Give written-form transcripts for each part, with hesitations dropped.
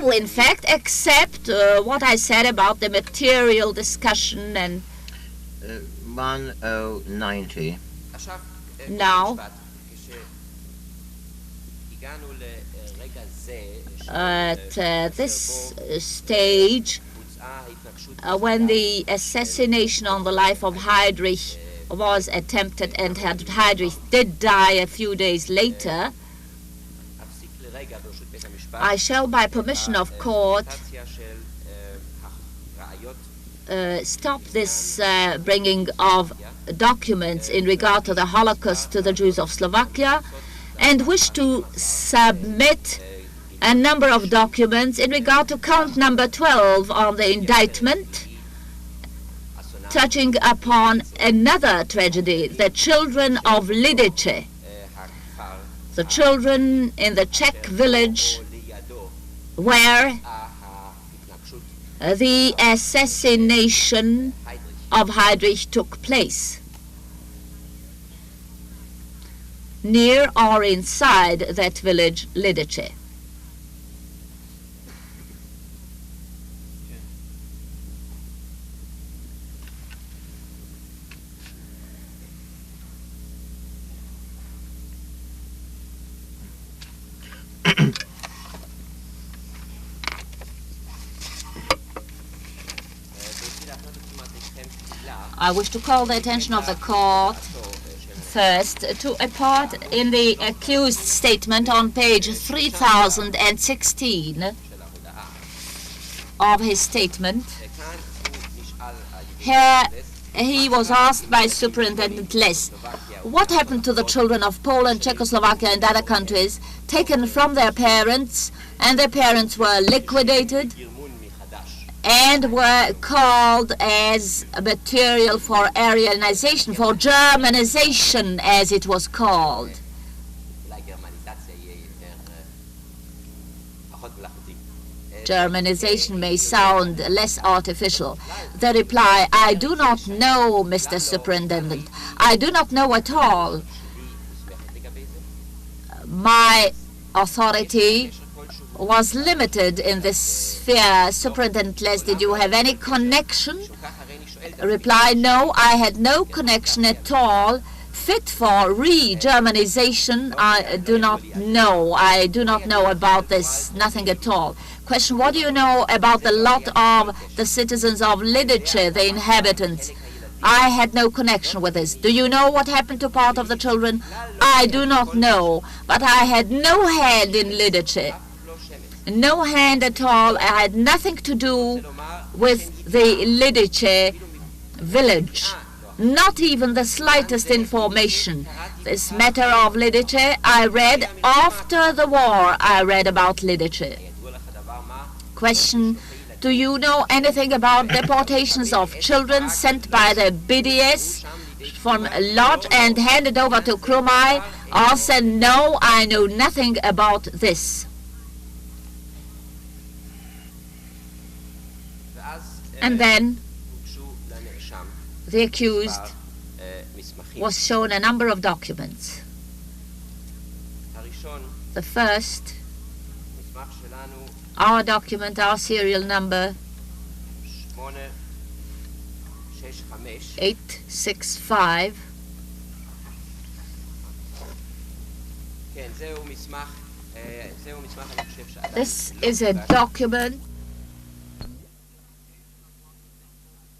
little, in fact, except what I said about the material discussion and 1090. Now, at this stage, when the assassination on the life of Heydrich was attempted and Heydrich did die a few days later, I shall, by permission of court, stop this bringing of documents in regard to the Holocaust to the Jews of Slovakia and wish to submit a number of documents in regard to count number 12 on the indictment, touching upon another tragedy, the children of Lidice, the children in the Czech village where the assassination of Heydrich took place, near or inside that village, Lidice. I wish to call the attention of the court first to a part in the accused statement on page 3016 of his statement. Here he was asked by Superintendent Less, what happened to the children of Poland, Czechoslovakia and other countries taken from their parents, and their parents were liquidated and were called as material for Aryanization, for Germanization, as it was called. Germanization may sound less artificial. The reply, I do not know, Mr. Superintendent. I do not know at all. My authority was limited in this sphere. Superintendent Les, did you have any connection? Reply, no, I had no connection at all. Fit for re-Germanization, I do not know. I do not know about this, nothing at all. Question, what do you know about the lot of the citizens of Lidice, the inhabitants? I had no connection with this. Do you know what happened to part of the children? I do not know, but I had no hand in Lidice. No hand at all. I had nothing to do with the Lidice village. Not even the slightest information. This matter of Lidice, I read after the war. I read about Lidice. Question, do you know anything about deportations of children sent by the BDS from Lodz and handed over to Krumai? Also, no, I know nothing about this. And then the accused was shown a number of documents. The first, our document, our serial number 865. This is a document.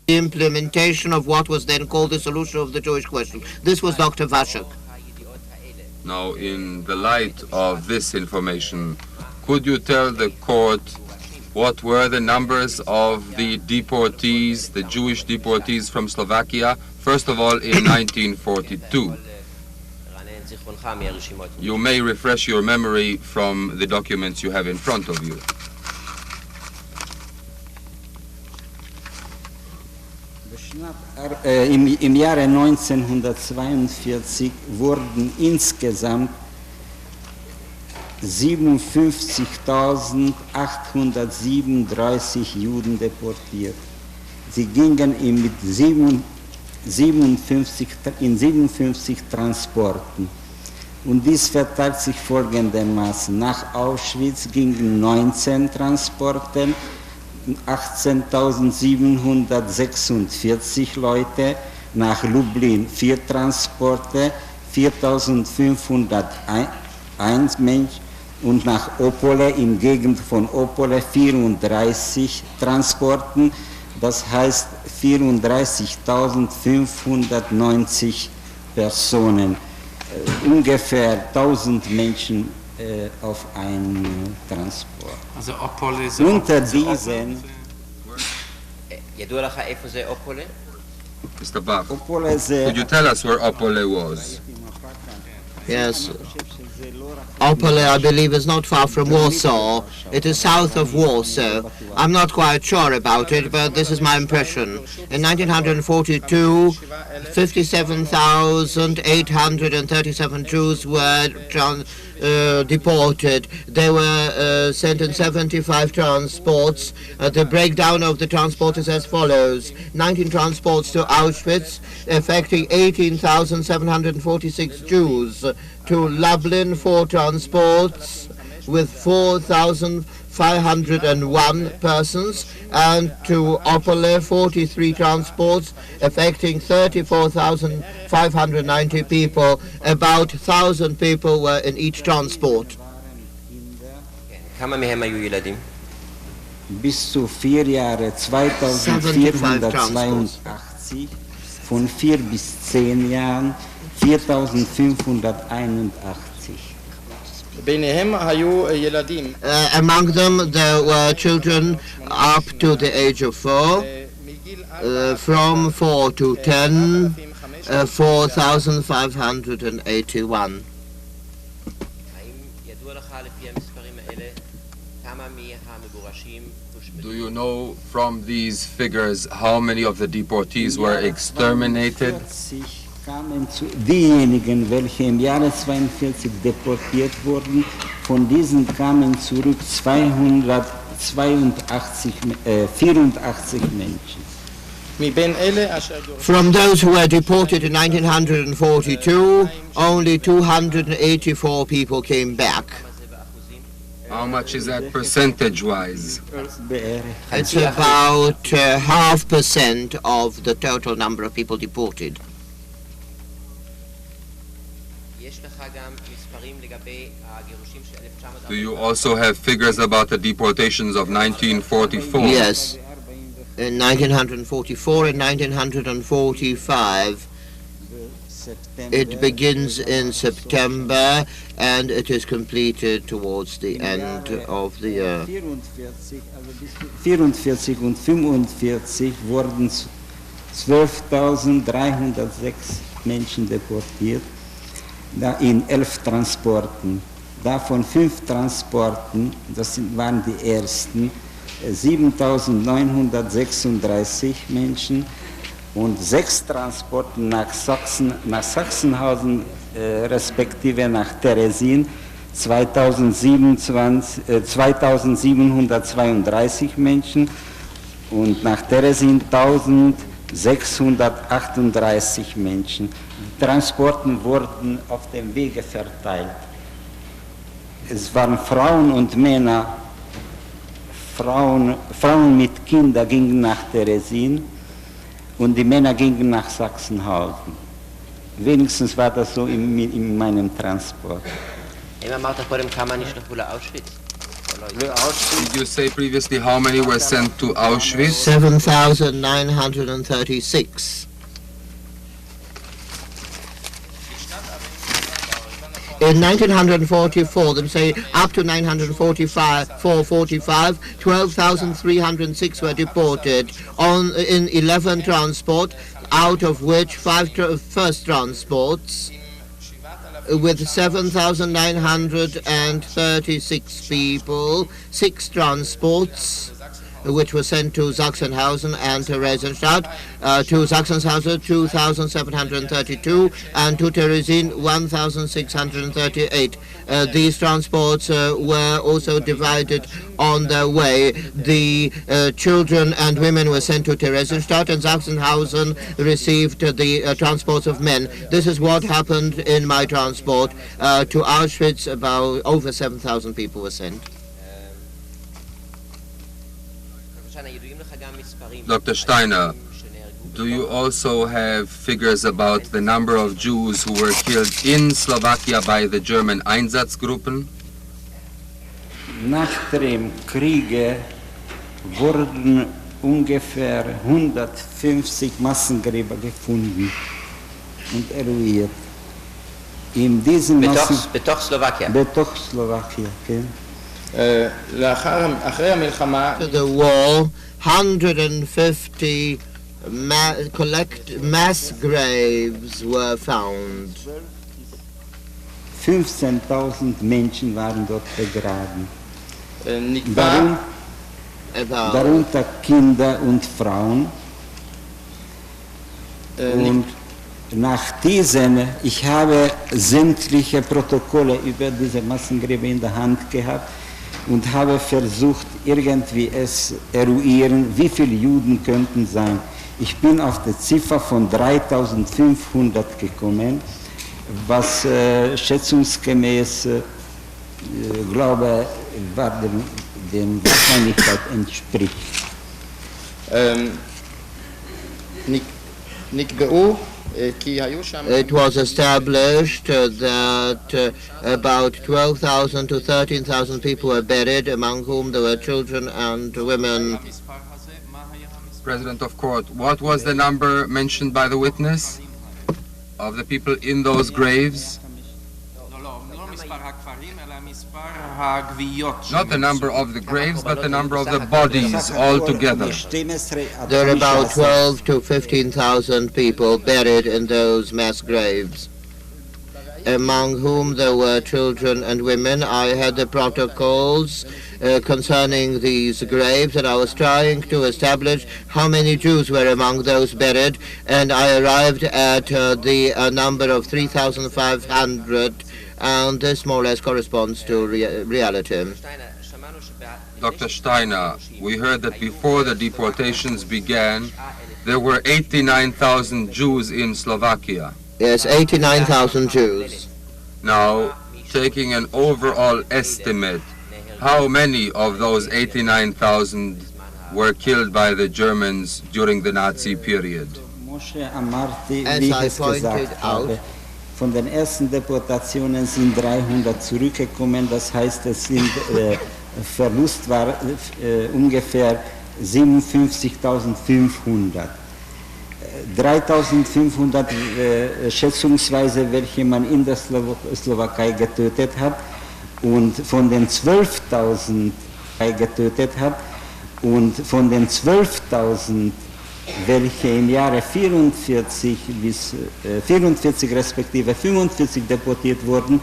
The implementation of what was then called the solution of the Jewish question. This was Dr. Waszek. Now, in the light of this information, could you tell the court what were the numbers of the deportees, the Jewish deportees from Slovakia, first of all in 1942? You may refresh your memory from the documents you have in front of you. Im Jahre 1942 wurden insgesamt 57.837 Juden deportiert. Sie gingen mit 57 Transporten. Und dies verteilt sich folgendermaßen. Nach Auschwitz gingen 19 Transporte, 18.746 Leute, nach Lublin 4 Transporte, 4.501 Menschen und nach Opole, in Gegend von Opole 34 Transporten, das heißt 34.590 Personen, ungefähr 1000 Menschen auf einem Transport. Also Opole ist Unter diesen Mr. Bach, Opole could you tell us where Opole was? Yes. Opole, I believe, is not far from Warsaw. It is south of Warsaw. I'm not quite sure about it, but this is my impression. In 1942, 57,837 Jews were deported. They were sent in 75 transports. The breakdown of the transport is as follows. 19 transports to Auschwitz, affecting 18,746 Jews. To Lublin, 4 transports with 4,501 persons, and to Opole, 43 transports affecting 34,590 people. About 1,000 people were in each transport. Bis zu 4 Jahre 2482, von 4 bis 10 Jahren 4581. Among them there were children up to the age of 4, from 4 to 10, 4,581. Do you know from these figures how many of the deportees were exterminated? Diejenigen, welche im Jahre 42 deportiert wurden, von diesen kamen zurück 284 Menschen. From those who were deported in 1942, only 284 people came back. How much is that percentage-wise? It's about 0.5% of the total number of people deported. Do you also have figures about the deportations of 1944? Yes. In 1944 and 1945, it begins in September and it is completed towards the end of the year. 44 und 45 wurden 12.306 Menschen deportiert, in 11 Transporten. Davon 5 Transporten, das waren die ersten, 7.936 Menschen, und 6 Transporten nach Sachsenhausen, respektive nach Teresin, 2.732 Menschen, und nach Teresin 1.638 Menschen. Die Transporten wurden auf dem Wege verteilt. Es waren Frauen und Männer. Frauen mit Kindern gingen nach Teresin und die Männer gingen nach Sachsenhausen. Wenigstens war das so in meinem Transport. Did you say previously how many were sent to Auschwitz? 7,936. In 1944, they say up to 1945, 12,306 were deported in 11 transport, out of which 5 first transports with 7,936 people, 6 transports which were sent to Sachsenhausen and Theresienstadt. To Sachsenhausen, 2,732, and to Theresienstadt, 1,638. These transports were also divided on their way. The children and women were sent to Theresienstadt, and Sachsenhausen received the transports of men. This is what happened in my transport. To Auschwitz, about over 7,000 people were sent. Dr. Steiner, do you also have figures about the number of Jews who were killed in Slovakia by the German Einsatzgruppen? Nach dem Kriege wurden ungefähr 150 Massengräber gefunden und eruiert. In diesen בתוך סלובקיה. בתוך סלובקיה, כן. אחרי המלחמה, After the war, 150 mass graves were found. 15.000 Menschen waren dort begraben. נקבע Darunter Kinder und Frauen. Und nach diesen, ich habe sämtliche Protokolle über diese Massengräber in der Hand gehabt und habe versucht, irgendwie es eruieren, wie viele Juden könnten sein. Ich bin auf die Ziffer von 3.500 gekommen, was schätzungsgemäß, glaube der Wahrscheinlichkeit entspricht. נקבעו It was established that about 12,000 to 13,000 people were buried, among whom there were children and women. President of Court, what was the number mentioned by the witness of the people in those graves? Not the number of the graves, but the number of the bodies altogether. There are about 12 to 15,000 people buried in those mass graves, among whom there were children and women. I had the protocols concerning these graves, and I was trying to establish how many Jews were among those buried, and I arrived at the number of 3,500, and this more or less corresponds to reality. Dr. Steiner, we heard that before the deportations began, there were 89,000 Jews in Slovakia. Yes, 89,000 Jews. Now, taking an overall estimate, how many of those 89,000 were killed by the Germans during the Nazi period? As I pointed out, von den ersten Deportationen sind 300 zurückgekommen, das heißt, es sind Verlust war ungefähr 57.500. 3.500 schätzungsweise, welche man in der Slowakei getötet hat, und von den 12.000 getötet hat, und von den 12.000, welche im Jahre 44 respektive 45 deportiert wurden,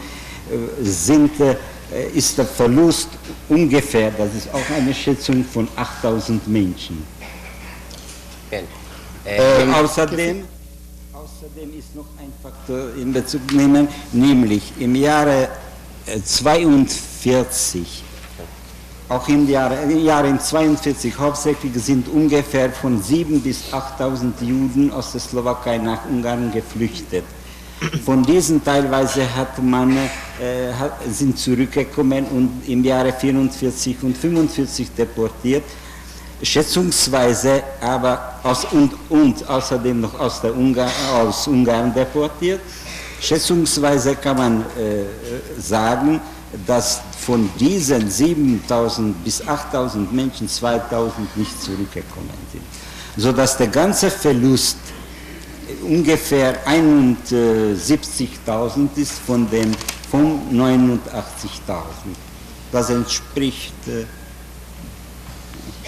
ist der Verlust ungefähr, das ist auch eine Schätzung von 8.000 Menschen. Außerdem ist noch ein Faktor in Bezug nehmen, nämlich im Jahre 42, auch im Jahre 42 hauptsächlich sind ungefähr von 7.000 bis 8.000 Juden aus der Slowakei nach Ungarn geflüchtet. Von diesen teilweise sind zurückgekommen und im Jahre 44 und 45 deportiert, schätzungsweise aber und außerdem noch aus Ungarn deportiert. Schätzungsweise kann man sagen, dass von diesen 7.000 bis 8.000 Menschen 2.000 nicht zurückgekommen sind, sodass der ganze Verlust ungefähr 71.000 ist von 89.000. Das entspricht, ich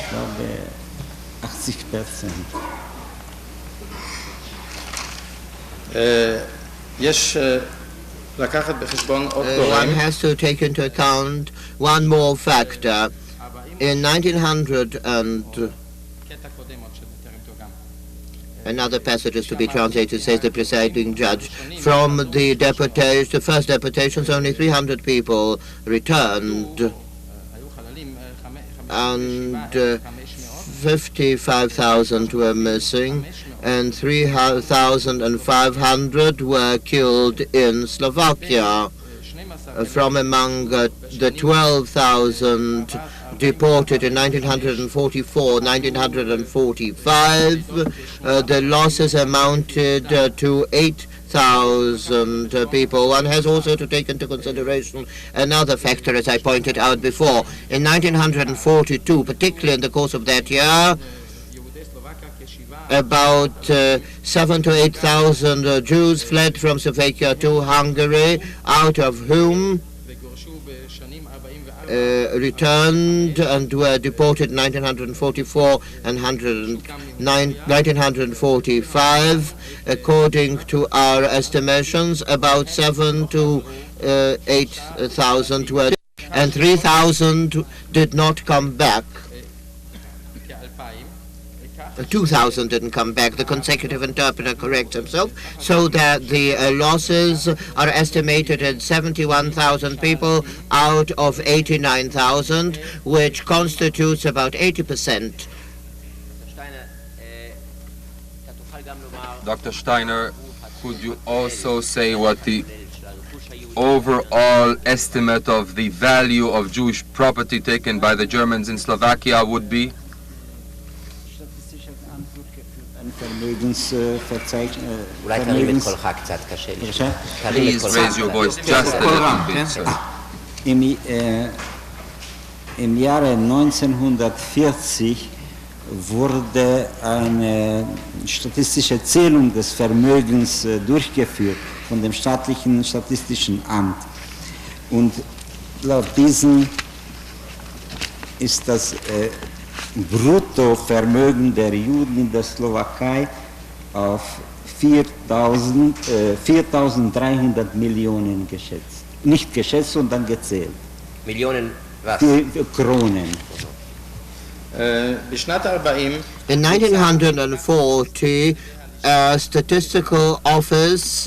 glaube, 80%. One has to take into account one more factor. In 1900 and another passage is to be translated, says the presiding judge. From the deportation, the first deportations, only 300 people returned, and 55,000 were missing, and 3,500 were killed in Slovakia. From among the 12,000 deported in 1944, 1945, the losses amounted to 8,000 people. One has also to take into consideration another factor, as I pointed out before. In 1942, particularly in the course of that year, about 7,000 to 8,000 Jews fled from Slovakia to Hungary, out of whom returned and were deported in 1944 and 1945. According to our estimations, about 7,000 to 8,000 were, and 3,000 did not come back. 2,000 didn't come back. The consecutive interpreter corrects himself, so that the losses are estimated at 71,000 people out of 89,000, which constitutes about 80%. Dr. Steiner, could you also say what the overall estimate of the value of Jewish property taken by the Germans in Slovakia would be? Please raise your voice just a little bit, sir. Im Jahre 1940 wurde eine statistische Zählung des Vermögens durchgeführt von dem staatlichen statistischen Amt. Und laut diesen ist das Bruttovermögen der Juden in der Slowakei auf 4.300 Millionen geschätzt. Nicht geschätzt, sondern gezählt. Millionen was? Kronen. In 1940, a statistical office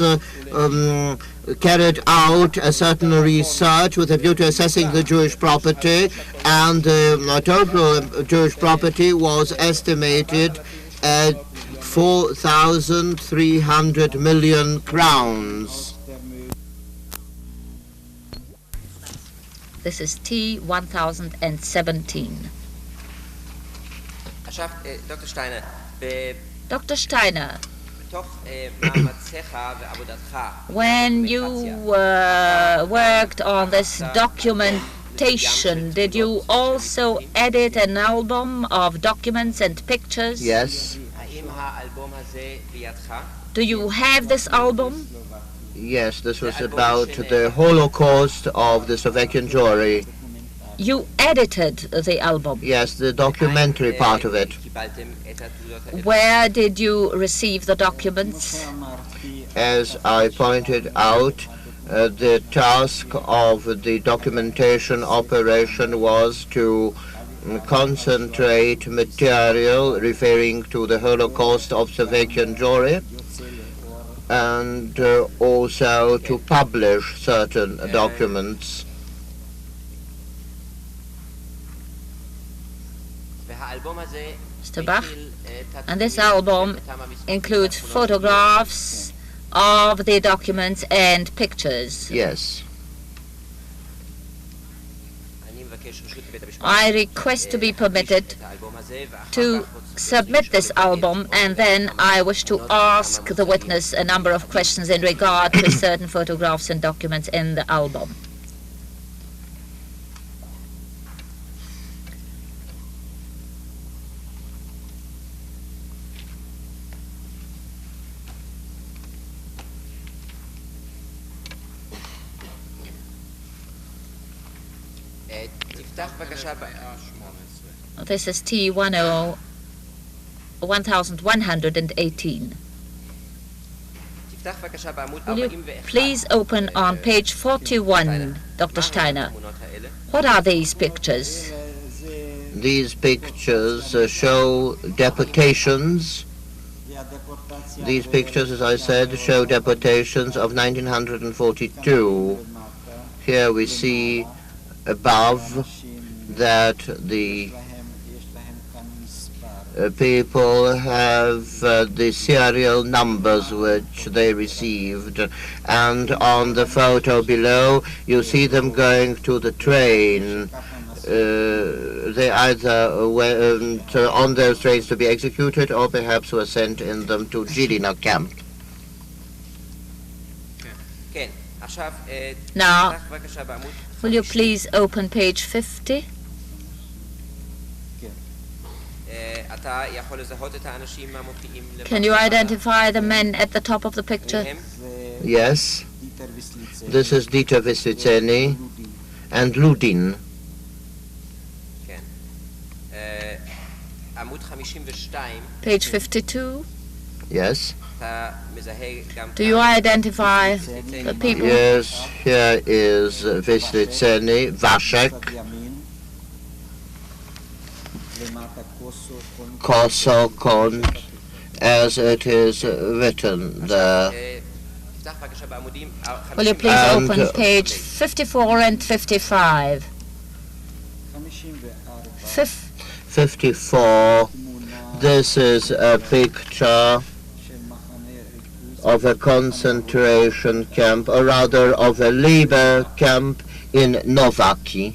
carried out a certain research with a view to assessing the Jewish property, and the total Jewish property was estimated at 4,300 million crowns. This is T1017. Dr. Steiner, when you worked on this documentation, did you also edit an album of documents and pictures? Yes. Do you have this album? Yes, this was about the Holocaust of the Slovakian Jewry. You edited the album? Yes, the documentary part of it. Where did you receive the documents? As I pointed out, the task of the documentation operation was to concentrate material referring to the Holocaust of Slovakian Jewry, and also to publish certain documents. Mr. Bach, and this album includes photographs of the documents and pictures. Yes. I request to be permitted to submit this album, and then I wish to ask the witness a number of questions in regard to certain photographs and documents in the album. This is T1118. Will you please open on page 41, Dr. Steiner? What are these pictures? These pictures show deportations. These pictures, as I said, show deportations of 1942. Here we see above that the people have the serial numbers which they received, and on the photo below you see them going to the train. They either went on those trains to be executed or perhaps were sent in them to Žilina camp. Now, will you please open page 50? Can you identify the men at the top of the picture? Yes. This is Dieter Vysliceny and Ludin. Page 52. Yes. Do you identify the people? Yes, here is Vysliceny, Vashek, Koso, Kont, as it is written there. Will you please open page 54 and 55? 54. This is a picture of a concentration camp, or rather of a labor camp in Nowaki.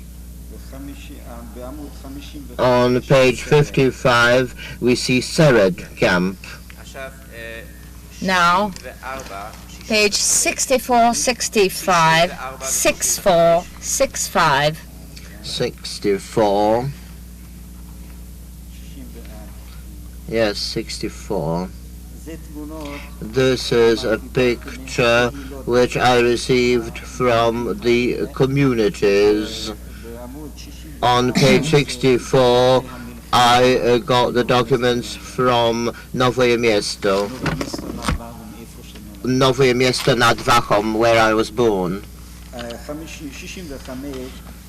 On page 55 we see Sered camp. Now, page 64, 65, 64, 65. 64. Yes, 64. This is a picture which I received from the communities. On page 64, I got the documents from Nowe Miesto nad Wachą, where I was born.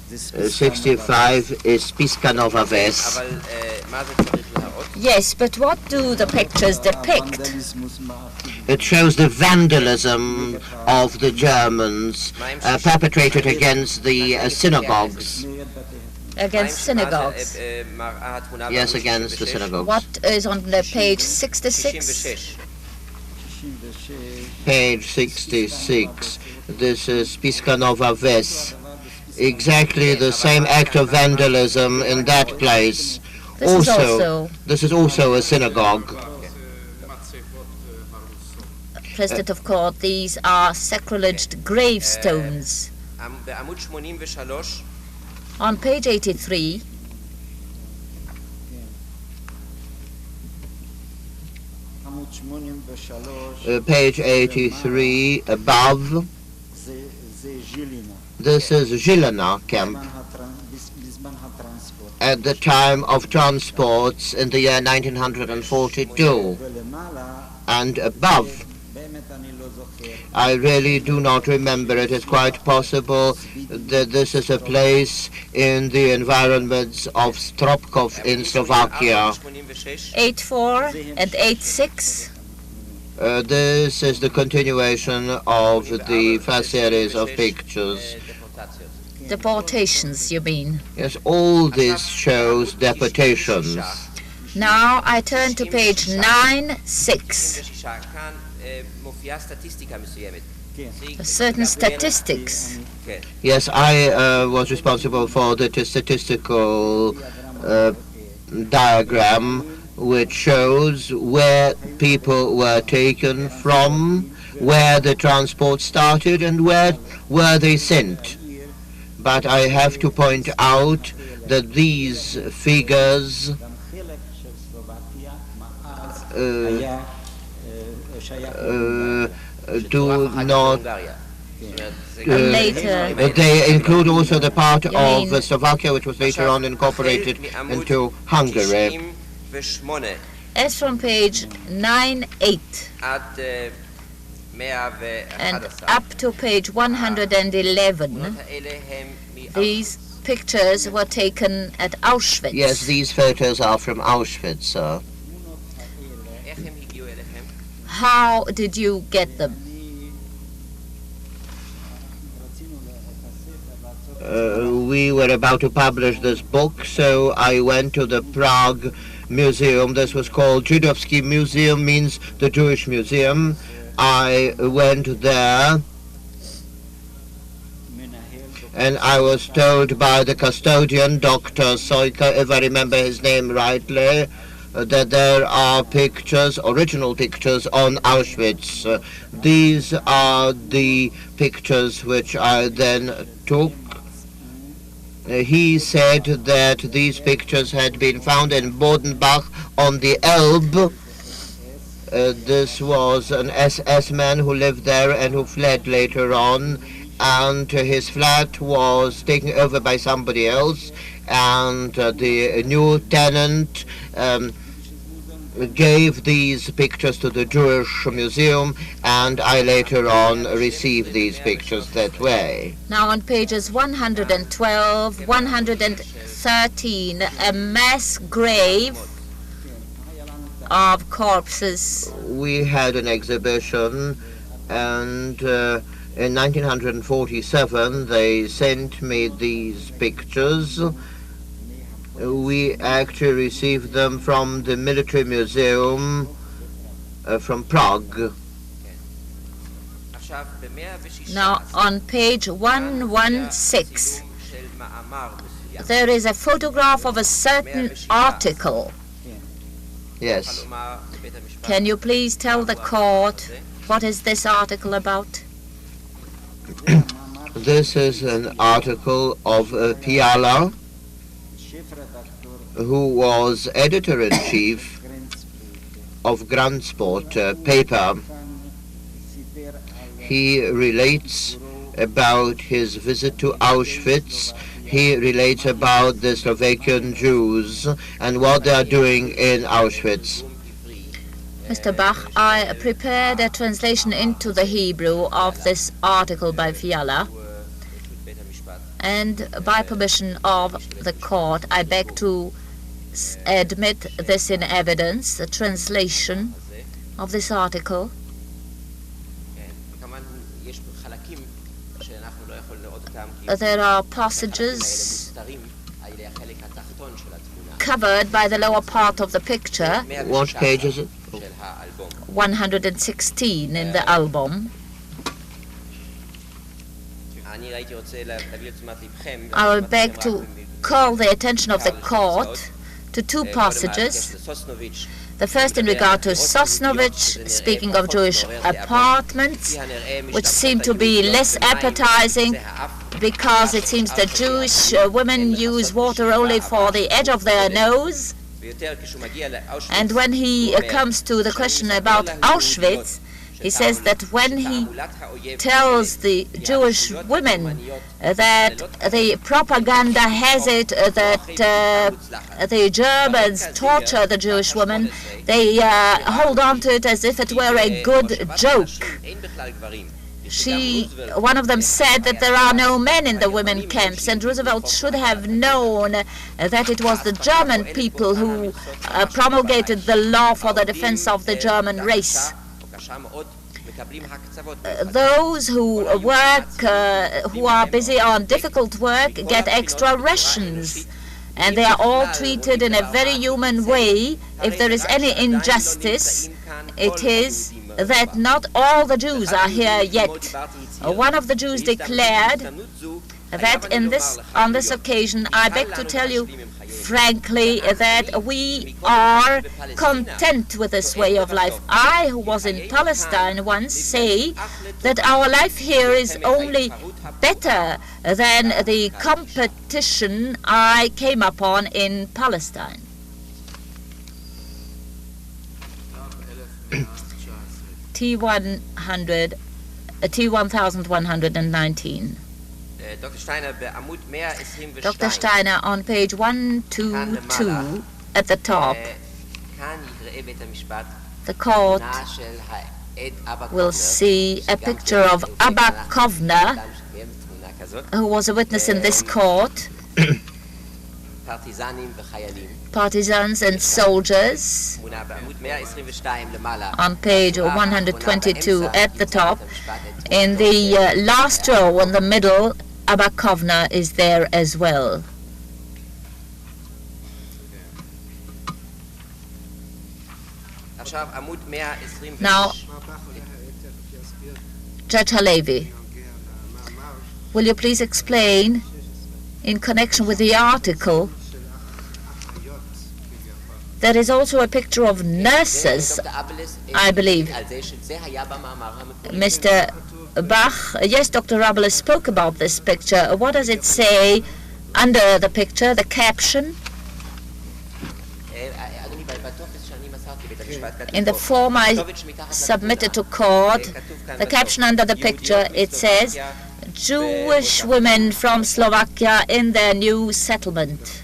65 is Spiska Nowa Wes. Yes, but what do the pictures depict? It shows the vandalism of the Germans perpetrated against the synagogues. Against synagogues? Yes, against the synagogues. What is on the page 66? Page 66. This is Spiska Nowa Wes. Exactly the same act of vandalism in that place. This is also a synagogue. President of Court, these are sacrilege gravestones. On page 83, page 83 above, this is Žilina camp. At the time of transports in the year 1942, and above, I really do not remember. It is quite possible that this is a place in the environments of Stropkov in Slovakia. 84 and 86. This is the continuation of the first series of pictures. Deportations, you mean? Yes, all this shows deportations. Now I turn to page 96. Certain statistics. Yes, I was responsible for the statistical diagram which shows where people were taken from, where the transport started, and where were they sent. But I have to point out that these figures do not they include also the part of Slovakia which was later on incorporated into Hungary. As from page 98 and up to page 111, these pictures were taken at Auschwitz. Yes, these photos are from Auschwitz, sir. How did you get them? We were about to publish this book, so I went to the Prague Museum. This was called Żydowski Museum, means the Jewish Museum. I went there, and I was told by the custodian, Dr. Soika, if I remember his name rightly, that there are pictures, original pictures on Auschwitz. These are the pictures which I then took. He said that these pictures had been found in Bodenbach on the Elbe. This was an SS man who lived there and who fled later on, and his flat was taken over by somebody else, and the new tenant gave these pictures to the Jewish Museum, and I later on received these pictures that way. Now on pages 112, 113, a mass grave of corpses. We had an exhibition, and in 1947 they sent me these pictures. We actually received them from the military museum from Prague. Now on page 116 there is a photograph of a certain article. Yes. Can you please tell the court what is this article about? This is an article of Piala, who was editor-in-chief of Grandsport paper. He relates about his visit to Auschwitz. He relates about the Slovakian Jews and what they are doing in Auschwitz. Mr. Bach, I prepared a translation into the Hebrew of this article by Fiala, and by permission of the court, I beg to admit this in evidence, the translation of this article. There are passages covered by the lower part of the picture. What page is it? 116 in the album. I will beg to call the attention of the court to two passages. The first in regard to Sosnovich, speaking of Jewish apartments, which seem to be less appetizing because it seems that Jewish women use water only for the edge of their nose. And when he comes to the question about Auschwitz, he says that when he tells the Jewish women that the propaganda has it that the Germans torture the Jewish women, they hold on to it as if it were a good joke. One of them said that there are no men in the women camps, and Roosevelt should have known that it was the German people who promulgated the law for the defense of the German race. Those who work, who are busy on difficult work, get extra rations, and they are all treated in a very human way. If there is any injustice, it is that not all the Jews are here yet. One of the Jews declared that on this occasion, I beg to tell you frankly that we are content with this way of life. I, who was in Palestine once, say that our life here is only better than the competition I came upon in Palestine. T1119. Dr. Steiner, on page 122 at the top, the court will see a picture of Abba Kovner, who was a witness in this court, Partisans and soldiers, on page 122 at the top. In the last row in the middle, Abba Kovna is there as well. Now, Judge Halevi, will you please explain, in connection with the article, there is also a picture of nurses, I believe. Mr. Bach, yes, Dr. Rabelais spoke about this picture. What does it say under the picture, the caption? In the form I submitted to court, the caption under the picture, it says, Jewish women from Slovakia in their new settlement.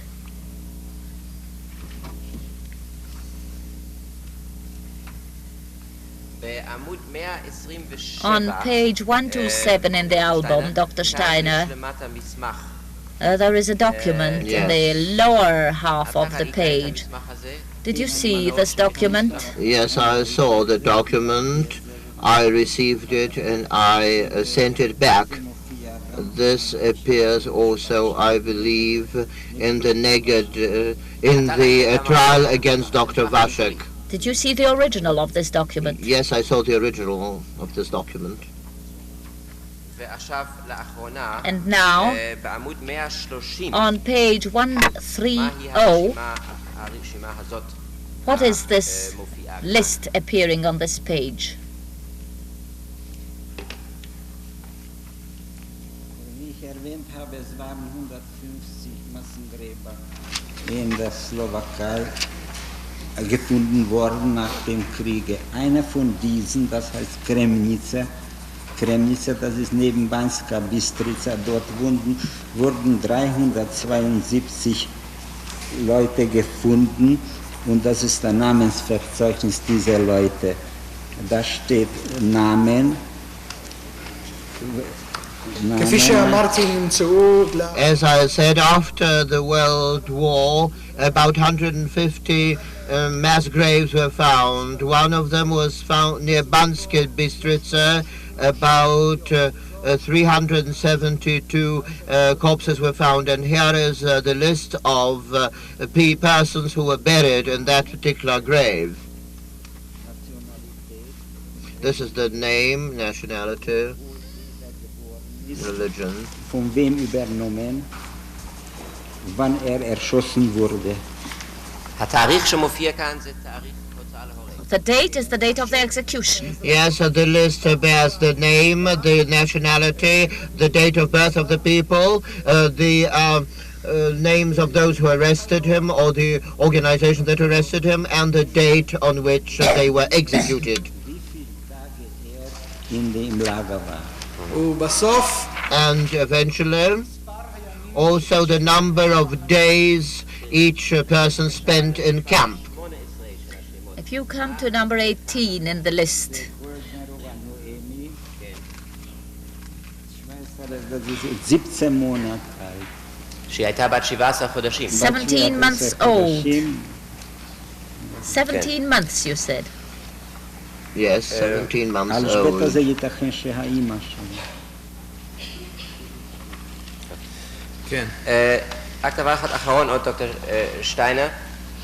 On page 127 in the album, Dr. Steiner, there is a document in the lower half of the page. Did you see this document? Yes, I saw the document. I received it and I sent it back. This appears also, I believe, in the trial against Dr. Vashek. Did you see the original of this document? Yes, I saw the original of this document. And now, on page 130, what is this list appearing on this page? In der Slowakei gefunden worden nach dem Kriege. Einer von diesen, das heißt Kremnica, das ist neben Banska Bystrica, dort wurden 372 Leute gefunden und das ist das Namensverzeichnis dieser Leute. Da steht Namen. As I said, after the World War, about 150 mass graves were found. One of them was found near Banska Bystrica. About 372 corpses were found, and here is the list of persons who were buried in that particular grave. This is the name, nationality, religion. Von wem übernommen, wann erschossen wurde. The date is the date of the execution. Yes, the list bears the name, the nationality, the date of birth of the people, the names of those who arrested him or the organization that arrested him, and the date on which they were executed. And eventually, also the number of days each person spent in camp. If you come to number 18 in the list, 17 months old. 17 months, you said. Yes, 17 months old.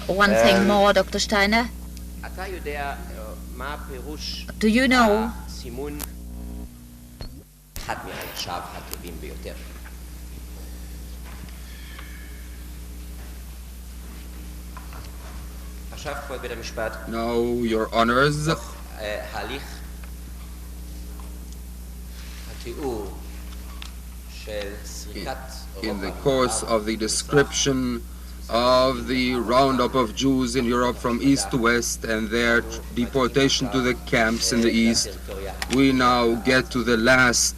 One thing more, Dr. Steiner. Do you know Now, Your Honors, in the course of the description of the roundup of Jews in Europe from east to west and their deportation to the camps in the east, we now get to the last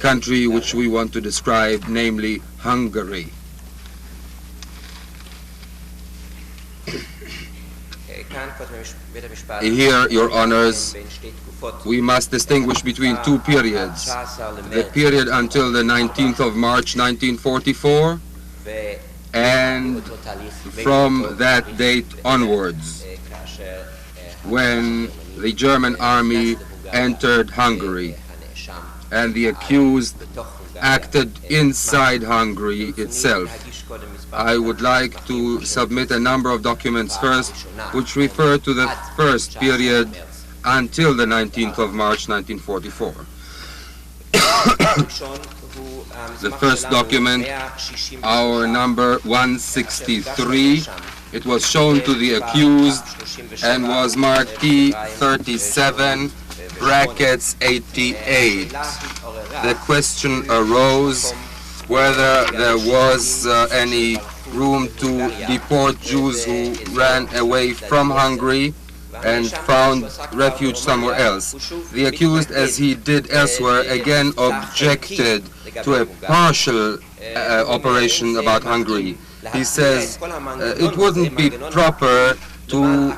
country which we want to describe, namely Hungary. Here, Your Honors, we must distinguish between two periods. The period until the 19th of March 1944 and from that date onwards, when the German army entered Hungary and the accused acted inside Hungary itself. I would like to submit a number of documents first, which refer to the first period until the 19th of March 1944. The first document, our number 163, it was shown to the accused and was marked T37 brackets 88. The question arose whether there was any room to deport Jews who ran away from Hungary and found refuge somewhere else. The accused, as he did elsewhere, again objected to a partial operation about Hungary. He says it wouldn't be proper to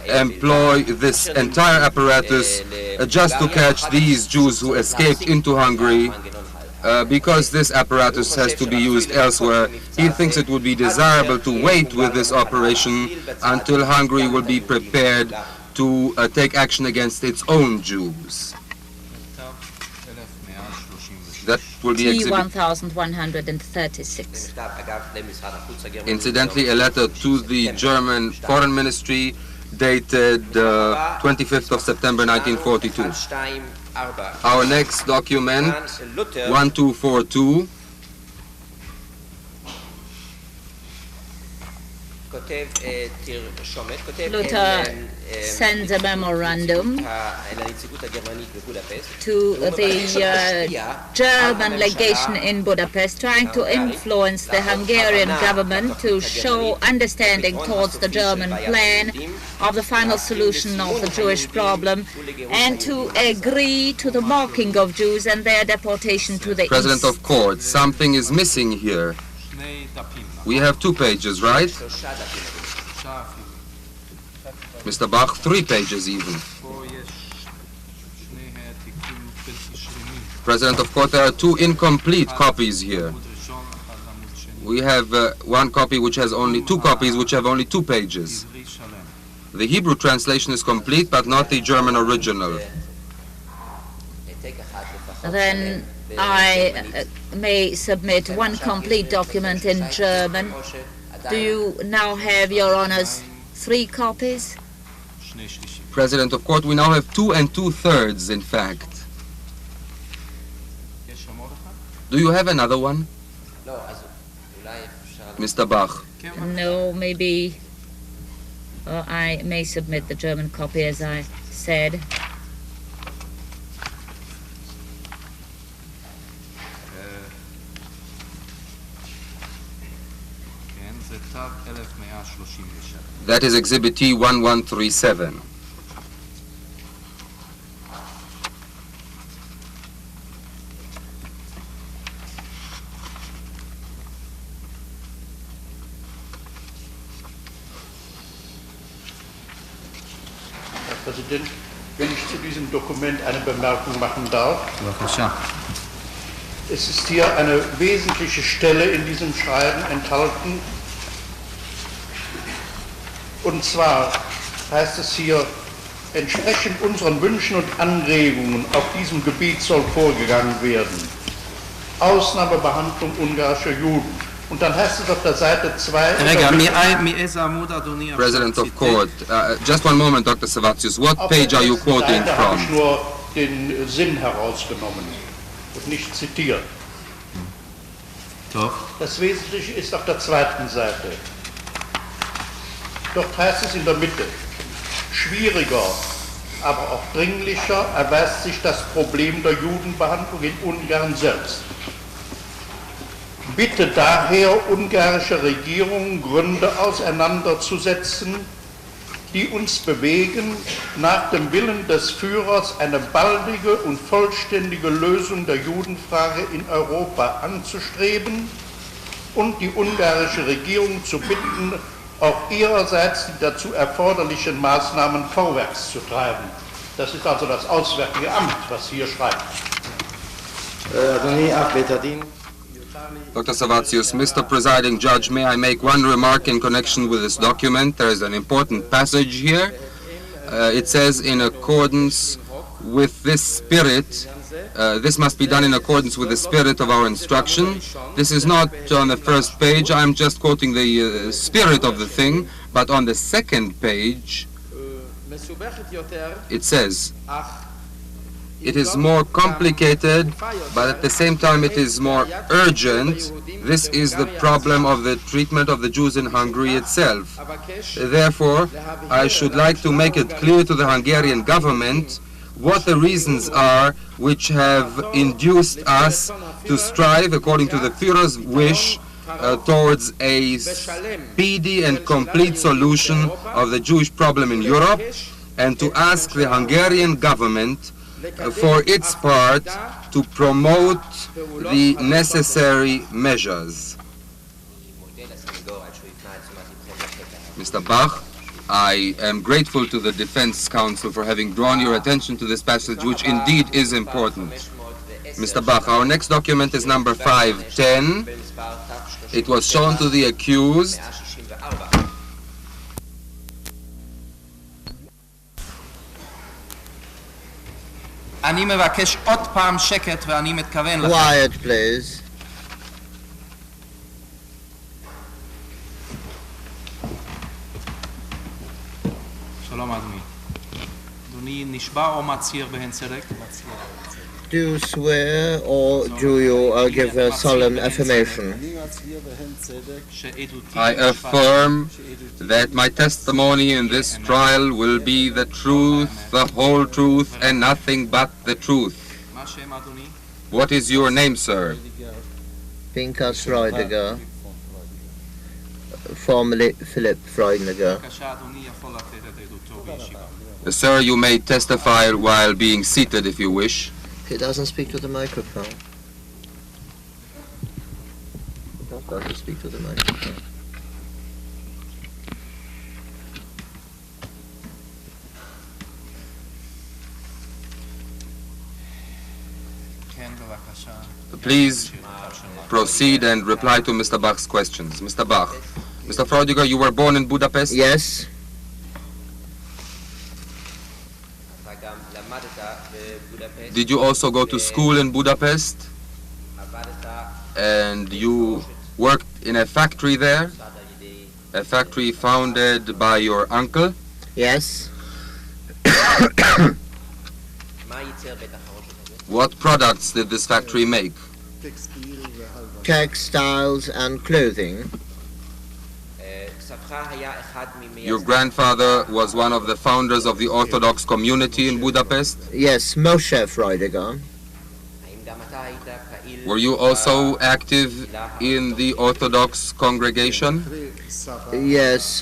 employ this entire apparatus just to catch these Jews who escaped into Hungary, because this apparatus has to be used elsewhere. He thinks it would be desirable to wait with this operation until Hungary will be prepared to take action against its own Jews. That will be T1136. Incidentally, a letter to the German Foreign Ministry dated 25th of September 1942. Our next document, 1242. Luther sends a memorandum to the German legation in Budapest, trying to influence the Hungarian government to show understanding towards the German plan of the final solution of the Jewish problem, and to agree to the mocking of Jews and their deportation to the President east. of Court, something is missing here. We have 2 pages, right? Mr. Bach, 3 pages even. President of Court, there are 2 incomplete copies here. We have 1 copy which has only 2 copies which have only 2 pages. The Hebrew translation is complete, but not the German original. Then I may submit 1 complete document in German. Do you now have, Your Honors, 3 copies? President of Court, we now have 2 2/3, in fact. Do you have another one? Mr. Bach. No, maybe I may submit the German copy, as I said. That is Exhibit T 1137. Herr Präsident, wenn ich zu diesem Dokument eine Bemerkung machen darf. Es ist hier eine wesentliche Stelle in diesem Schreiben enthalten. Und zwar heißt es hier, entsprechend unseren Wünschen und Anregungen auf diesem Gebiet soll vorgegangen werden. Ausnahmebehandlung ungarischer Juden. Und dann heißt es auf der Seite 2... President of Court, just one moment, Dr. Savatius. What page are you quoting Seite habe ich from? nur den Sinn herausgenommen und nicht zitiert. Doch. Das Wesentliche ist auf der 2. Seite. Dort heißt es in der Mitte, schwieriger, aber auch dringlicher erweist sich das Problem der Judenbehandlung in Ungarn selbst. Bitte daher ungarische Regierungen Gründe auseinanderzusetzen, die uns bewegen, nach dem Willen des Führers eine baldige und vollständige Lösung der Judenfrage in Europa anzustreben und die ungarische Regierung zu bitten, auch ihrerseits die dazu erforderlichen Maßnahmen vorwärts zu treiben. Das ist also das Auswärtige Amt, was hier schreibt. Dr. Savatius, Mr. Presiding Judge, may I make one remark in connection with this document? There is an important passage here. It says, in accordance with this spirit, this must be done in accordance with the spirit of our instruction. This is not on the first page. I'm just quoting the spirit of the thing. But on the second page, it says, it is more complicated, but at the same time it is more urgent. This is the problem of the treatment of the Jews in Hungary itself. Therefore, I should like to make it clear to the Hungarian government what the reasons are which have induced us to strive, according to the Führer's wish, towards a speedy and complete solution of the Jewish problem in Europe, and to ask the Hungarian government for its part to promote the necessary measures. Mr. Bach, I am grateful to the Defense Counsel for having drawn your attention to this passage, which indeed is important. Mr. Bach, our next document is number 510. It was shown to the accused. Quiet, please. Do you swear or do you give a solemn affirmation? I affirm that my testimony in this trial will be the truth, the whole truth, and nothing but the truth. What is your name, sir? Pinchas Freudiger, formerly Philip Freudiger. Sir, you may testify while being seated if you wish. He doesn't speak to the microphone. He doesn't speak to the microphone. Please proceed and reply to Mr. Bach's questions. Mr. Bach, Mr. Freudiger, you were born in Budapest? Yes. Did you also go to school in Budapest? And you worked in a factory there? A factory founded by your uncle? Yes. What products did this factory make? Textiles and clothing. Your grandfather was one of the founders of the Orthodox community in Budapest? Yes, Moshe Freudiger. Were you also active in the Orthodox congregation? Yes,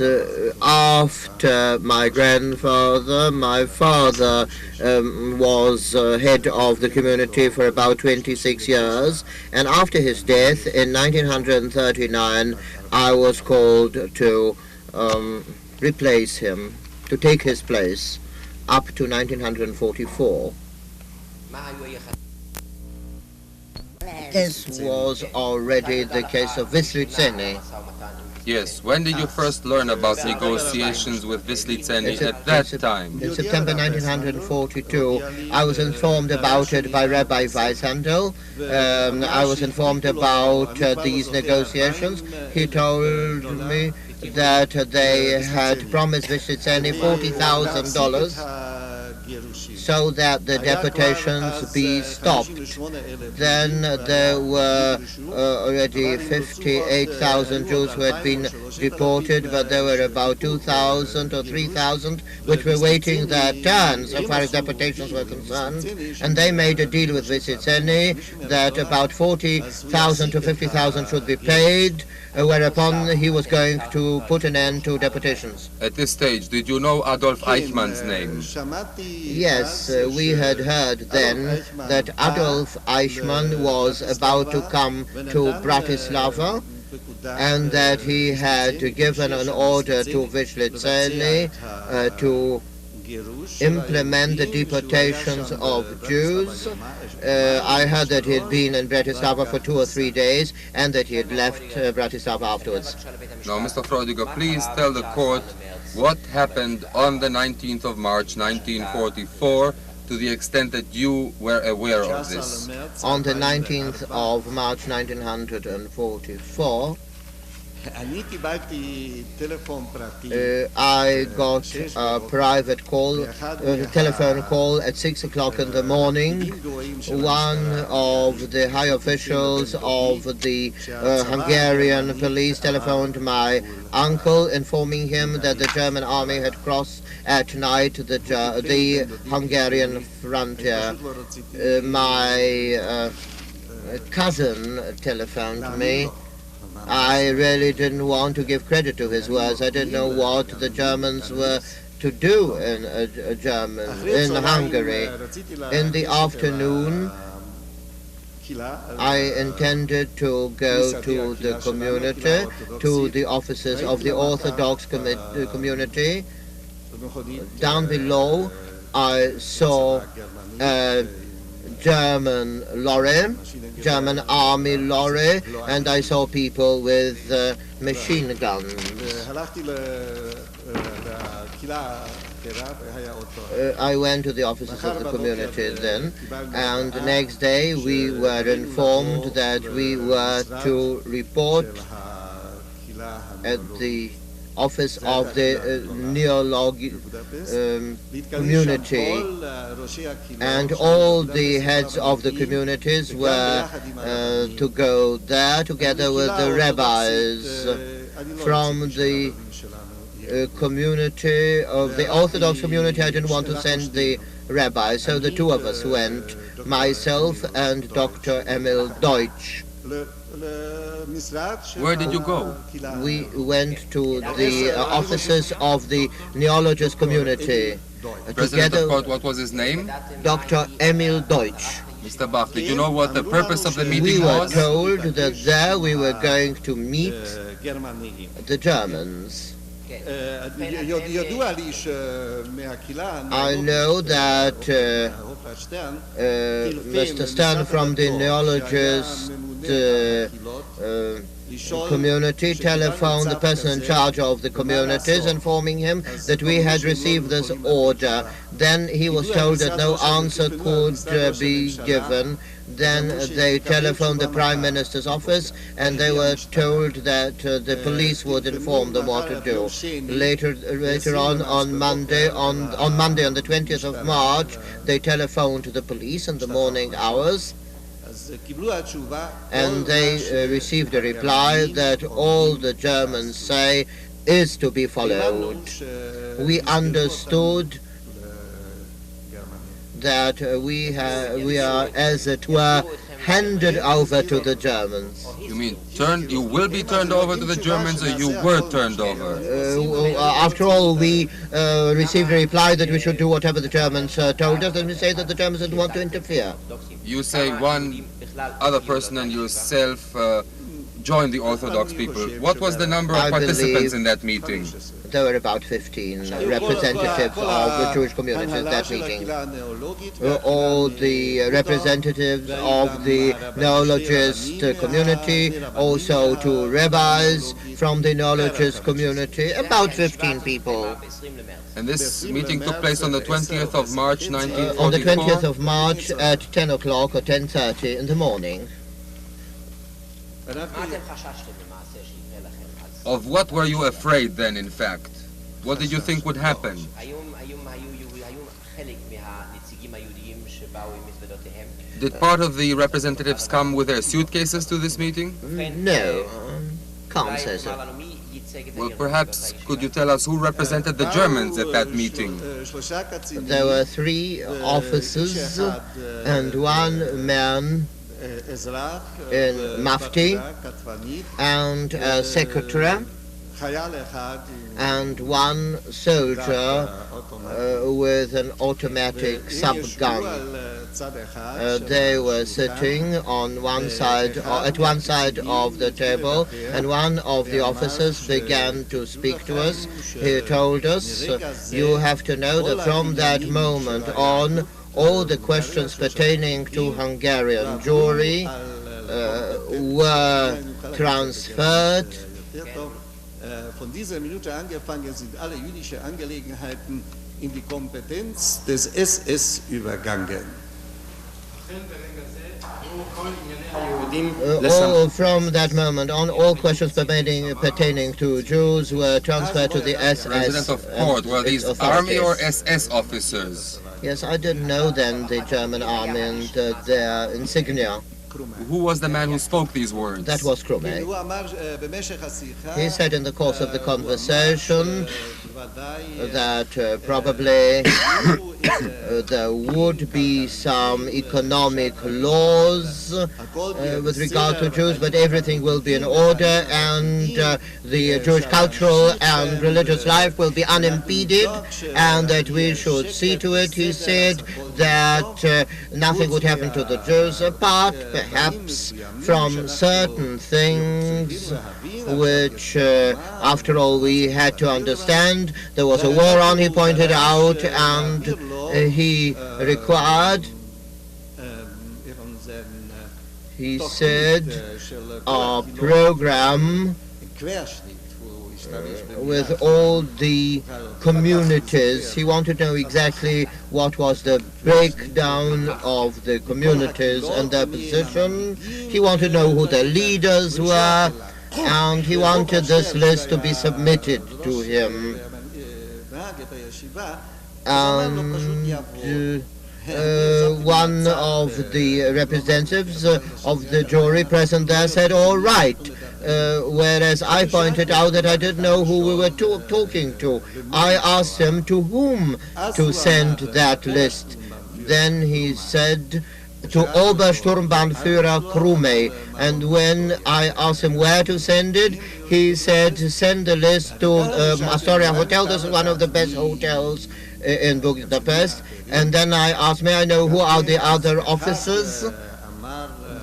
after my grandfather, my father was head of the community for about 26 years, and after his death in 1939, I was called to replace him, to take his place, up to 1944. This was already the case of Vyslitseny. Yes. When did you first learn about negotiations with Vyslitseny at that time? In September 1942, I was informed about it by Rabbi Weishandel. I was informed about these negotiations. He told me that they had promised Vyslitseny $40,000 so that the deportations be stopped. Then there were already 58,000 Jews who had been deported, but there were about 2,000 or 3,000 which were waiting their turn so far as deportations were concerned. And they made a deal with Vyslitseny that about 40,000 to 50,000 should be paid, whereupon he was going to put an end to deportations. At this stage, did you know Adolf Eichmann's name? Yes, we had heard then that Adolf Eichmann was about to come to Bratislava and that he had given an order to Vyslitseny to implement the deportations of Jews. I heard that he had been in Bratislava for 2 or 3 days and that he had left Bratislava afterwards. Now, Mr. Freudiger, please tell the court what happened on the 19th of March 1944 to the extent that you were aware of this. On the 19th of March 1944, I got a private call, a telephone call at 6 o'clock in the morning. One of the high officials of the Hungarian police telephoned my uncle, informing him that the German army had crossed at night the Hungarian frontier. My cousin telephoned me. I really didn't want to give credit to his words. I didn't know what the Germans were to do in Hungary. In the afternoon, I intended to go to the community, to the offices of the Orthodox community. Down below, I saw a German lorry, German army lorry, and I saw people with machine guns. I went to the offices of the community then, and the next day we were informed that we were to report at the office of the neologic community, and all the heads of the communities were to go there together with the rabbis from the community of the Orthodox community. I didn't want to send the rabbi, so the two of us went, myself and Dr. Emil Deutsch. Where did you go? We went to the offices of the neologist community. President of court, what was his name? Dr. Emil Deutsch. Mr. Bach, did you know what the purpose of the meeting We were was? told that there we were going to meet the Germans. I know that Mr. Stern from the neologist community telephoned the person in charge of the communities, informing him that we had received this order. Then he was told that no answer could be given. Then they telephoned the Prime Minister's office, and they were told that the police would inform them what to do. Later on Monday, on the 20th of March, they telephoned to the police in the morning hours, and they received a reply that all the Germans say is to be followed. We understood that we are, as it were, handed over to the Germans. You mean you will be turned over to the Germans, or you were turned over? After all, we received a reply that we should do whatever the Germans told us, and we say that the Germans didn't want to interfere. You say one other person and yourself joined the Orthodox people. What was the number of participants in that meeting? There were about 15 representatives of the Jewish community at that meeting. All the representatives of the neologist community, also two rabbis from the neologist community, about 15 people. And this meeting took place on the 20th of March, 1944? On the 20th of March at 10 o'clock or 10:30 in the morning. Of what were you afraid then, in fact? What did you think would happen? Did part of the representatives come with their suitcases to this meeting? No, can't say so. Well, perhaps could you tell us who represented the Germans at that meeting? There were 3 officers and 1 man in mufti and a secretary and 1 soldier with an automatic subgun. They were sitting on one side, at one side of the table, and one of the officers began to speak to us. He told us, you have to know that from that moment on, all the questions pertaining to Hungarian Jewry were transferred. Von dieser Minute angefangen sind alle jüdische Angelegenheiten in die Kompetenz des SS übergangen. From that moment on, all questions pertaining to Jews were transferred to the SS. President of court, were these army or SS officers? Yes, I didn't know then the German army and their insignia. Who was the man who spoke these words? That was Krume. He said in the course of the conversation that probably there would be some economic laws with regard to Jews, but everything will be in order, and the Jewish cultural and religious life will be unimpeded, and that we should see to it, he said, that nothing would happen to the Jews apart, perhaps from certain things which, after all, we had to understand. There was a war on, he pointed out, and he required, he said, a program with all the communities. He wanted to know exactly what was the breakdown of the communities and their position. He wanted to know who the leaders were, and he wanted this list to be submitted to him. And one of the representatives of the jury present there said, all right, whereas I pointed out that I didn't know who we were talking to. I asked him to whom to send that list. Then he said to Obersturmbannführer Krume, and when I asked him where to send it, he said send the list to Astoria Hotel. This is one of the best hotels in Budapest. And then I asked, may I know who are the other officers?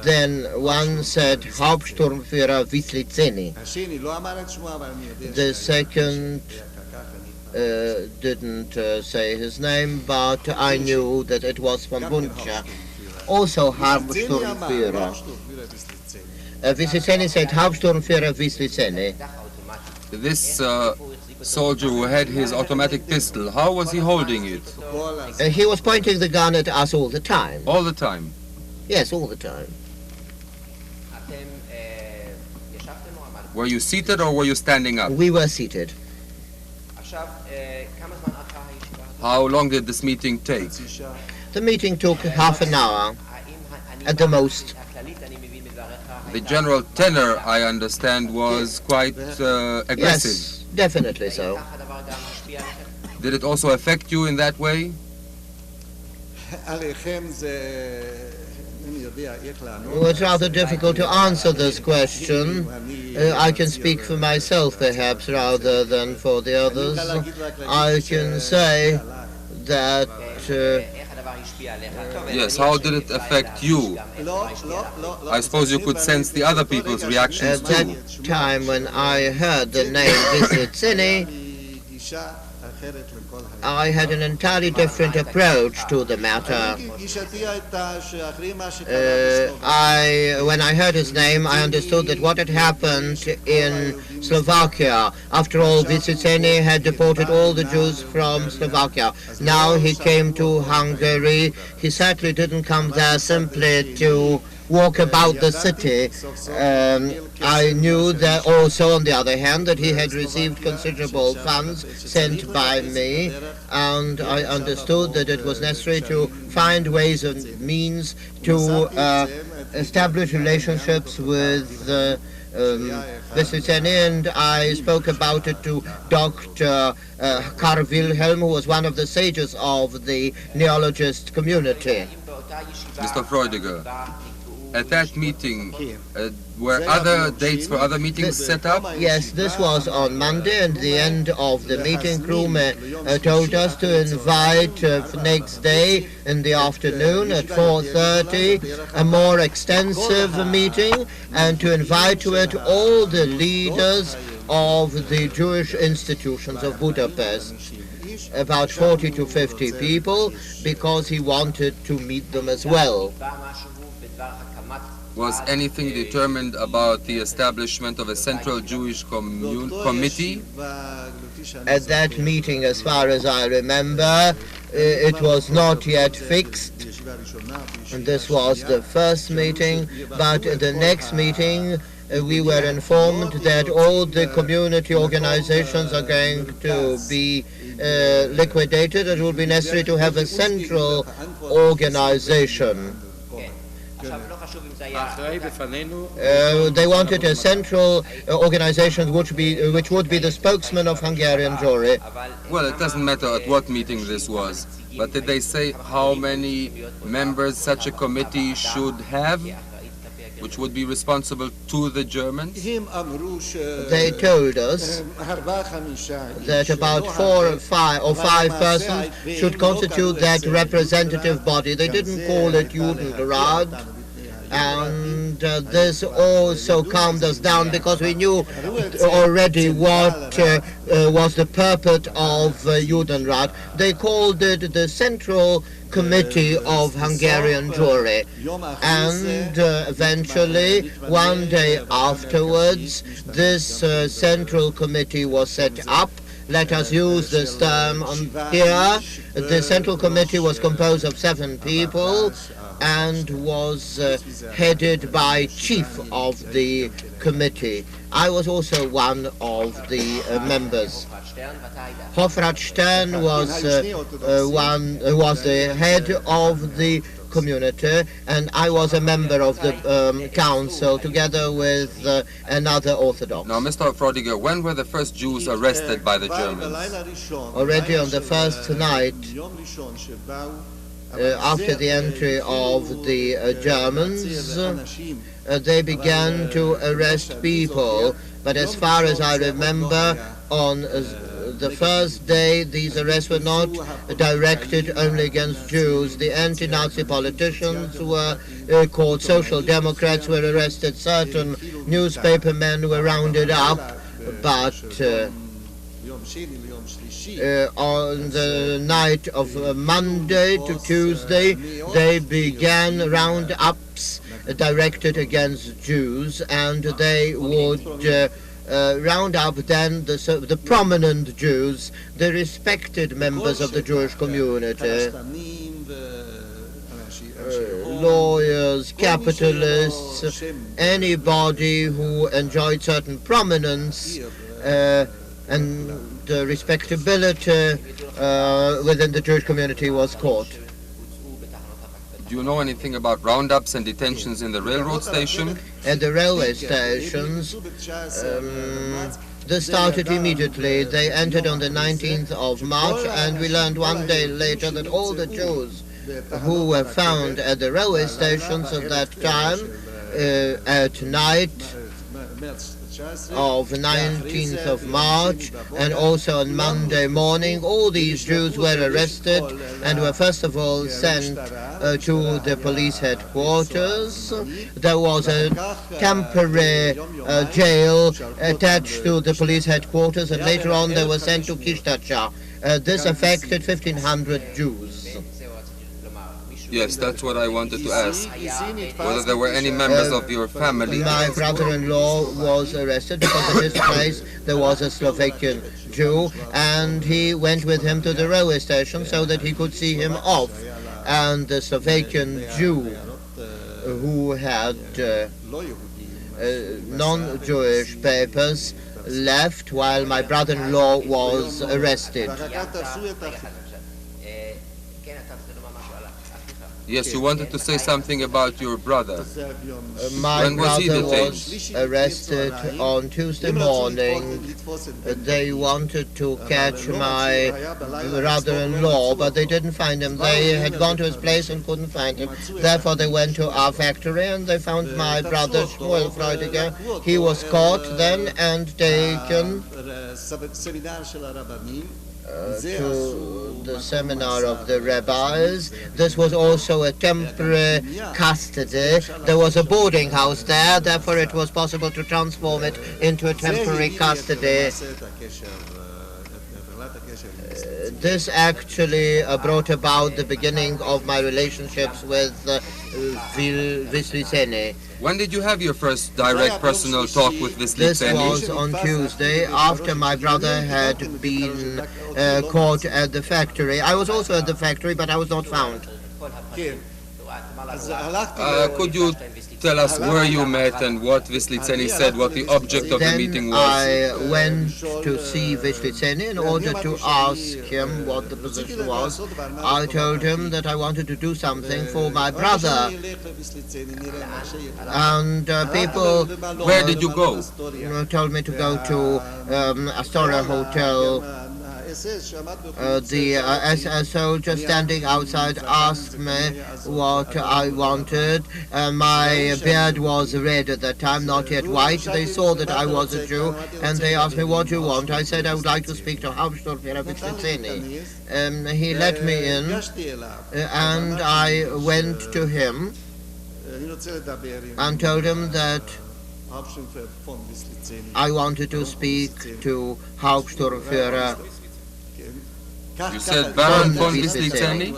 Then one said Hauptsturmführer Wisliceni. The second didn't say his name, but I knew that it was from Buncha. Also Hauptsturmführer. Wisliceni said Hauptsturmführer Wisliceni. This soldier who had his automatic pistol, how was he holding it? He was pointing the gun at us all the time. All the time? Yes, all the time. Were you seated or were you standing up? We were seated. How long did this meeting take? The meeting took half an hour, at the most. The general tenor, I understand, was quite aggressive. Yes, definitely so. Did it also affect you in that way? Well, it's rather difficult to answer this question. I can speak for myself, perhaps, rather than for the others. I can say that... yes, how did it affect you? I suppose you could sense the other people's reactions too. At that time when I heard the name Wisliceni, I had an entirely different approach to the matter. When I heard his name, I understood that what had happened in Slovakia, after all, Wisliceni had deported all the Jews from Slovakia. Now he came to Hungary. He certainly didn't come there simply to walk about the city. I knew that also, on the other hand, that he had received considerable funds sent by me, and I understood that it was necessary to find ways and means to establish relationships with Wisliceni, and I spoke about it to Dr. Karl Wilhelm, who was one of the sages of the neologist community. Mr. Freudiger, At that meeting, were other dates for other meetings set up? Yes, this was on Monday, and the end of the meeting room told us to invite next day in the afternoon at 4:30 a more extensive meeting, and to invite to it all the leaders of the Jewish institutions of Budapest, about 40 to 50 people, because he wanted to meet them as well. Was anything determined about the establishment of a central Jewish committee? At that meeting, as far as I remember, it was not yet fixed. And this was the first meeting, but at the next meeting we were informed that all the community organizations are going to be liquidated. It will be necessary to have a central organization. They wanted a central organization which would be the spokesman of Hungarian Jewry. Well, it doesn't matter at what meeting this was, but did they say how many members such a committee should have, which would be responsible to the Germans? They told us that about 4 or 5 persons should constitute that representative body. They didn't call it Judenrat, and this also calmed us down because we knew already what was the purport of Judenrat. They called it the Central Committee of Hungarian Jewry, and eventually, one day afterwards, this Central Committee was set up. Let us use this term on here. The Central Committee was composed of 7 people and was headed by chief of the committee. I was also one of the members. Hofrat Stern was the head of the community, and I was a member of the council together with another Orthodox. Now, Mr. Freudiger, when were the first Jews arrested by the Germans? Already on the first night, after the entry of the Germans, they began to arrest people, but as far as I remember, on the first day, these arrests were not directed only against Jews. The anti-Nazi politicians were called Social Democrats, were arrested. Certain newspaper men were rounded up, but on the night of Monday to Tuesday, they began roundups directed against Jews, and they would round up then the prominent Jews, the respected members of the Jewish community, lawyers, capitalists, anybody who enjoyed certain prominence and respectability within the Jewish community was caught. Do you know anything about roundups and detentions in the railroad station? At the railway stations, this started immediately. They entered on the 19th of March, and we learned one day later that all the Jews who were found at the railway stations at that time, at night of 19th of March, and also on Monday morning, all these Jews were arrested and were first of all sent to the police headquarters. There was a temporary jail attached to the police headquarters, and later on they were sent to Kistacha. This affected 1,500 Jews. Yes, that's what I wanted to ask. Whether there were any members of your family. My brother-in-law was arrested because in his place there was a Slovakian Jew, and he went with him to the railway station so that he could see him off. And the Slovakian Jew who had non-Jewish papers left while my brother-in-law was arrested. Yes, you wanted to say something about your brother. My When was he brother detained? was arrested on Tuesday morning. They wanted to catch my brother-in-law, but they didn't find him. They had gone to his place and couldn't find him. Therefore, they went to our factory and they found my brother, Freudiger. He was caught then and taken to the seminar of the rabbis. This was also a temporary custody. There was a boarding house there, therefore it was possible to transform it into a temporary custody. This actually brought about the beginning of my relationships with Vyslitseny. When did you have your first direct personal talk with This Vyslitseny? was on Tuesday, after my brother had been caught at the factory. I was also at the factory, but I was not found. Could you tell us where you met and what Vyslitseny said, what the object of the meeting Then was? I went to see Vyslitseny in order to ask him what the position was. I told him that I wanted to do something for my brother. And people Where did you go? told me to go to Astoria Hotel. The SS soldier standing outside asked me what I wanted. My beard was red at that time, not yet white. They saw that I was a Jew, and they asked me, what do you want? I said I would like to speak to Hauptsturmführer Vyslitseny. He let me in, and I went to him and told him that I wanted to speak to Hauptsturmführer. You said Baron von Vyslitseny?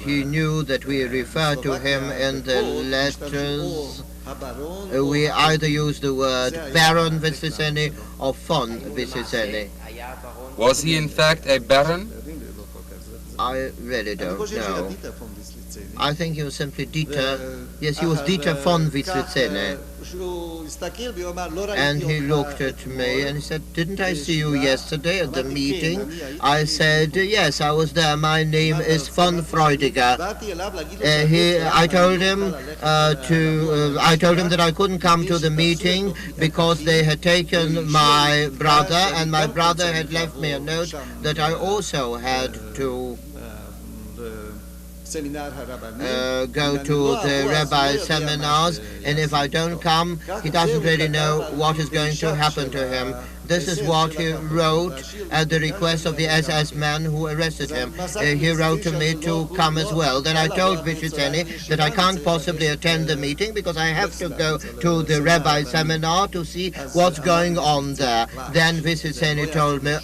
He knew that we referred to him in the letters. We either use the word Baron Vyslitseny or von Vyslitseny. Was he in fact a baron? I really don't know. I think he was simply Dieter. Yes, he was Dieter von Vyslitseny. And he looked at me and he said, didn't I see you yesterday at the meeting? I said, yes, I was there. My name is von Freudiger. I told him that I couldn't come to the meeting because they had taken my brother, and my brother had left me a note that I also had to go to the rabbi seminars, and if I don't come, he doesn't really know what is going to happen to him. This is what he wrote at the request of the SS man who arrested him. He wrote to me to come as well. Then I told Vyslitseny that I can't possibly attend the meeting because I have to go to the rabbi seminar to see what's going on there. Then Vyslitseny told me,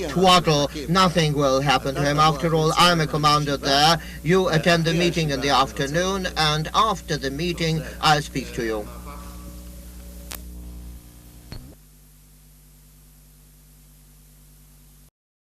twaddle, nothing will happen to him. After all, I'm a commander there. You attend the meeting in the afternoon, and after the meeting, I'll speak to you.